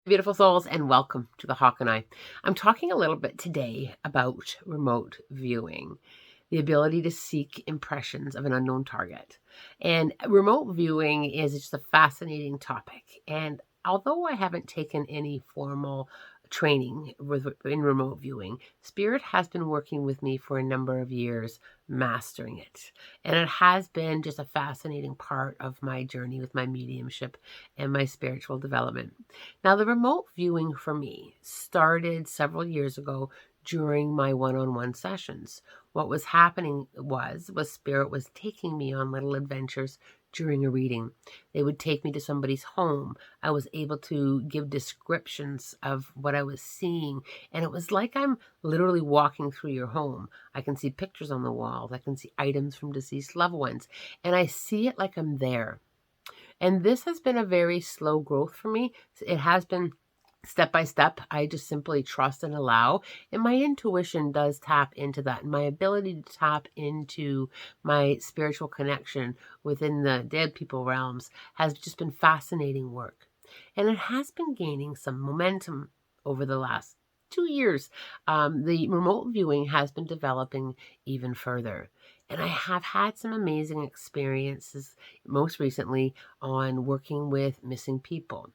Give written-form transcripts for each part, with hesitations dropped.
Beautiful souls, and welcome to the Hawk and I. I'm talking a little bit today about remote viewing, the ability to seek impressions of an unknown target. And remote viewing is just a fascinating topic. And although I haven't taken any formal training in remote viewing, Spirit has been working with me for a number of years, mastering it. And it has been just a fascinating part of my journey with my mediumship and my spiritual development. Now, the remote viewing for me started several years ago during my one-on-one sessions. What was happening was Spirit was taking me on little adventures during a reading. They would take me to somebody's home. I was able to give descriptions of what I was seeing, and it was like I'm literally walking through your home. I can see pictures on the walls. I can see items from deceased loved ones, and I see it like I'm there. And this has been a very slow growth for me. It has been step by step. I just simply trust and allow. And my intuition does tap into that. And my ability to tap into my spiritual connection within the dead people realms has just been fascinating work. And it has been gaining some momentum over the last 2 years. The remote viewing has been developing even further. And I have had some amazing experiences, most recently on working with missing people,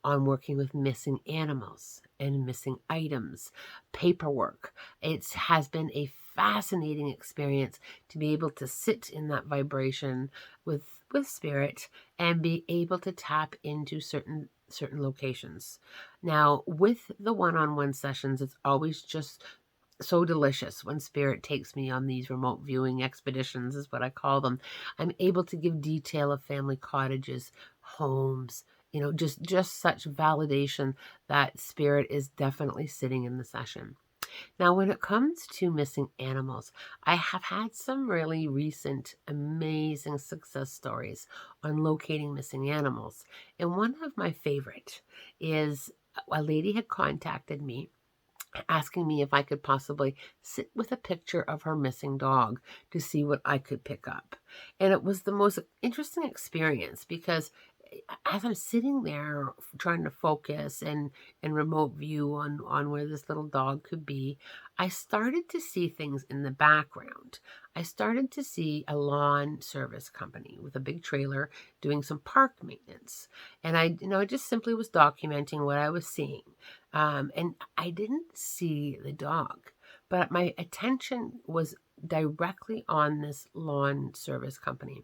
on working with missing animals and missing items, paperwork. It has been a fascinating experience to be able to sit in that vibration with spirit and be able to tap into certain locations. Now, with the one-on-one sessions, it's always just so delicious when spirit takes me on these remote viewing expeditions, is what I call them. I'm able to give detail of family cottages, homes, just such validation that spirit is definitely sitting in the session. Now, when it comes to missing animals, I have had some really recent amazing success stories on locating missing animals. And one of my favorite is a lady had contacted me asking me if I could possibly sit with a picture of her missing dog to see what I could pick up. And it was the most interesting experience because as I'm sitting there trying to focus and remote view on where this little dog could be, I started to see things in the background. I started to see a lawn service company with a big trailer doing some park maintenance. And I just simply was documenting what I was seeing. And I didn't see the dog, but my attention was directly on this lawn service company.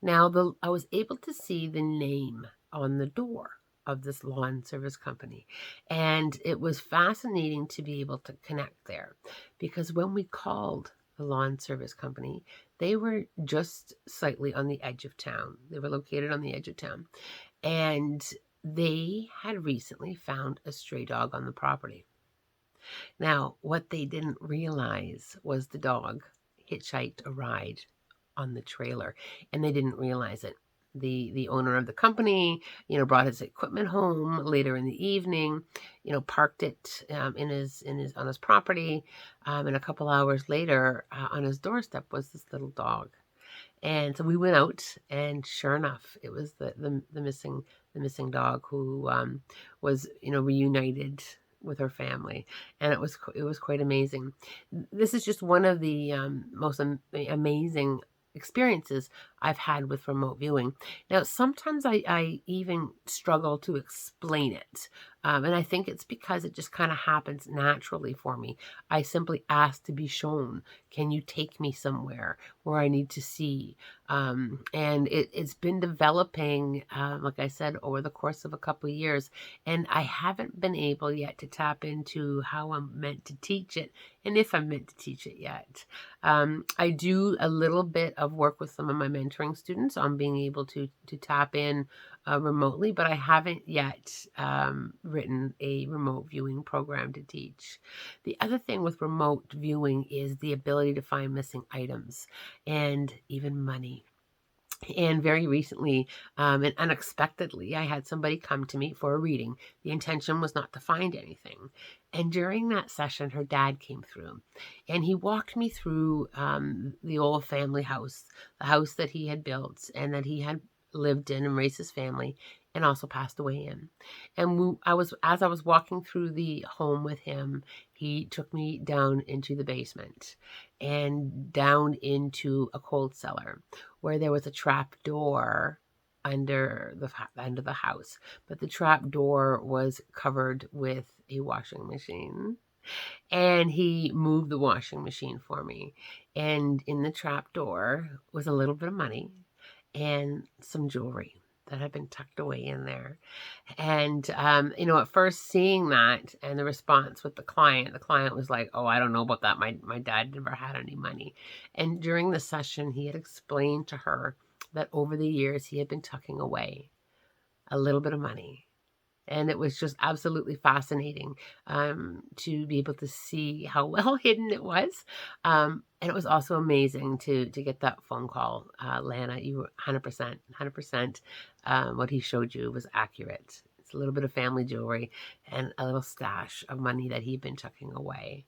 Now, I was able to see the name on the door of this lawn service company. And it was fascinating to be able to connect there because when we called the lawn service company, they were just slightly on the edge of town. They were located on the edge of town. And they had recently found a stray dog on the property. Now, what they didn't realize was the dog hitchhiked a ride on the trailer, and they didn't realize it. The owner of the company, brought his equipment home later in the evening, parked it on his property, and a couple hours later, on his doorstep was this little dog. And so we went out, and sure enough, it was the missing dog who was reunited with her family, and it was quite amazing. This is just one of the most amazing experiences I've had with remote viewing. Now, sometimes I even struggle to explain it, and I think it's because it just kind of happens naturally for me. I simply ask to be shown. Can you take me somewhere where I need to see? And it's been developing, like I said, over the course of a couple of years, and I haven't been able yet to tap into how I'm meant to teach it, and if I'm meant to teach it yet. I do a little bit of work with some of my mentoring students on being able to tap in remotely, but I haven't yet written a remote viewing program to teach. The other thing with remote viewing is the ability to find missing items and even money. And very recently, and unexpectedly, I had somebody come to me for a reading. The intention was not to find anything. And during that session, her dad came through and he walked me through the old family house, the house that he had built and that he had lived in and raised his family. and also passed away in. And as I was walking through the home with him, he took me down into the basement and down into a cold cellar where there was a trap door under the house, but the trap door was covered with a washing machine. And he moved the washing machine for me. And in the trap door was a little bit of money and some jewelry that had been tucked away in there. And, at first seeing that and the response with the client was like, oh, I don't know about that. My dad never had any money. And during the session, he had explained to her that over the years, he had been tucking away a little bit of money. And it was just absolutely fascinating to be able to see how well hidden it was. And it was also amazing to get that phone call. Lana, you were 100%. What he showed you was accurate. It's a little bit of family jewelry and a little stash of money that he'd been tucking away.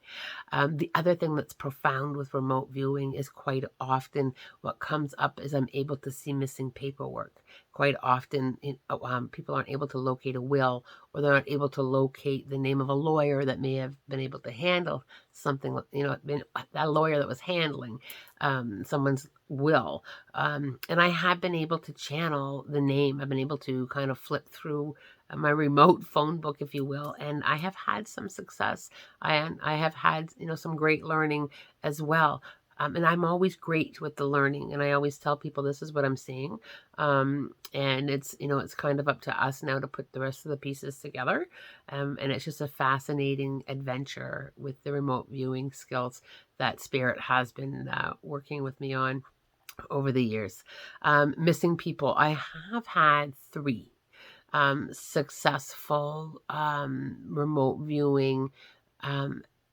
The other thing that's profound with remote viewing is quite often what comes up is I'm able to see missing paperwork. Quite often, people aren't able to locate a will, or they're not able to locate the name of a lawyer that may have been able to handle something, that lawyer that was handling someone's will. And I have been able to channel the name. I've been able to kind of flip through my remote phone book, if you will, and I have had some success. I have had, some great learning as well. And I'm always great with the learning, and I always tell people this is what I'm seeing. And it's kind of up to us now to put the rest of the pieces together. And it's just a fascinating adventure with the remote viewing skills that Spirit has been working with me on over the years. Missing people. I have had 3 successful remote viewing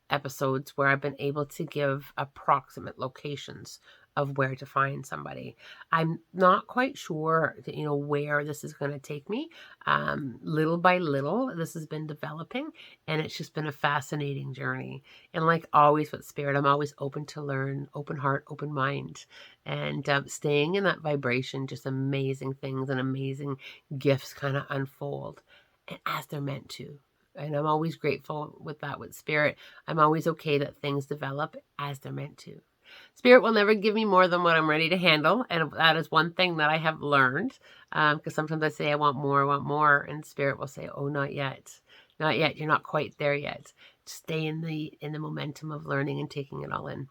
episodes where I've been able to give approximate locations of where to find somebody. I'm not quite sure, where this is going to take me. Little by little, this has been developing, and it's just been a fascinating journey. And like always with Spirit, I'm always open to learn, open heart, open mind, and staying in that vibration, just amazing things and amazing gifts kind of unfold, and as they're meant to. And I'm always grateful with that with Spirit. I'm always okay that things develop as they're meant to. Spirit will never give me more than what I'm ready to handle. And that is one thing that I have learned. Because sometimes I say, I want more. And Spirit will say, oh, not yet. Not yet. You're not quite there yet. Stay in the momentum of learning and taking it all in.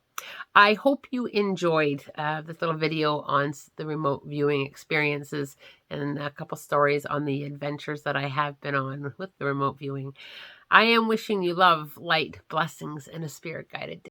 I hope you enjoyed this little video on the remote viewing experiences and a couple stories on the adventures that I have been on with the remote viewing. I am wishing you love, light, blessings, and a spirit-guided day.